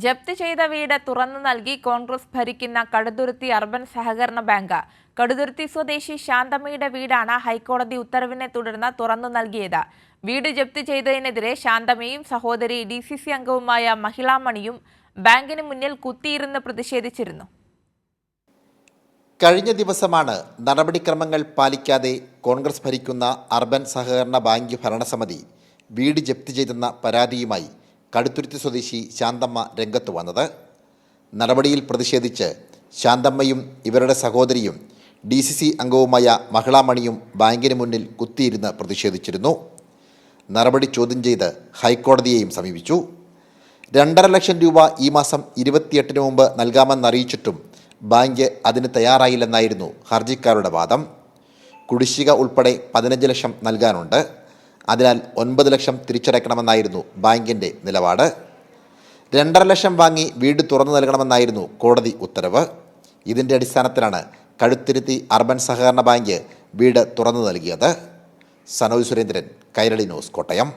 ജപ്തി ചെയ്ത വീട് തുറന്നു നൽകി കോൺഗ്രസ് ഭരിക്കുന്ന കടുതുരുത്തി അർബൻ സഹകരണ ബാങ്ക്. കടുതുരുത്തി സ്വദേശി ശാന്തമ്മയുടെ വീടാണ് ഹൈക്കോടതി ഉത്തരവിനെ തുടർന്ന് തുറന്നു നൽകിയത്. വീട് ജപ്തി ചെയ്തതിനെതിരെ ശാന്തമ്മയും സഹോദരി DCC അംഗവുമായ മഹിളാമണിയും ബാങ്കിന് മുന്നിൽ കുത്തിയിരുന്ന് പ്രതിഷേധിച്ചിരുന്നു. കഴിഞ്ഞ ദിവസമാണ് നടപടിക്രമങ്ങൾ പാലിക്കാതെ കോൺഗ്രസ് ഭരിക്കുന്ന അർബൻ സഹകരണ ബാങ്ക് ഭരണസമിതി വീട് ജപ്തി ചെയ്തെന്ന പരാതിയുമായി കടുത്തുരുത്തി സ്വദേശി ശാന്തമ്മ രംഗത്ത് വന്നത്. നടപടിയിൽ പ്രതിഷേധിച്ച് ശാന്തമ്മയും ഇവരുടെ സഹോദരിയും DCC അംഗവുമായ മഹിളാമണിയും ബാങ്കിന് മുന്നിൽ കുത്തിയിരുന്ന് പ്രതിഷേധിച്ചിരുന്നു. നടപടി ചോദ്യം ചെയ്ത് ഹൈക്കോടതിയെയും സമീപിച്ചു. 2.5 ലക്ഷം രൂപ ഈ മാസം 28-ന് മുമ്പ് നൽകാമെന്നറിയിച്ചിട്ടും ബാങ്ക് അതിന് തയ്യാറായില്ലെന്നായിരുന്നു ഹർജിക്കാരുടെ വാദം. കുടിശ്ശിക ഉൾപ്പെടെ 15 ലക്ഷം നൽകാനുണ്ട്. അതിനാൽ 9 ലക്ഷം തിരിച്ചടയ്ക്കണമെന്നായിരുന്നു ബാങ്കിൻ്റെ നിലപാട്. 2.5 ലക്ഷം വാങ്ങി വീട് തുറന്നു നൽകണമെന്നായിരുന്നു കോടതി ഉത്തരവ്. ഇതിൻ്റെ അടിസ്ഥാനത്തിലാണ് കടുത്തുരുത്തി അർബൻ സഹകരണ ബാങ്ക് വീട് തുറന്നു നൽകിയത്. സനോജ് സുരേന്ദ്രൻ, കൈരളി ന്യൂസ്, കോട്ടയം.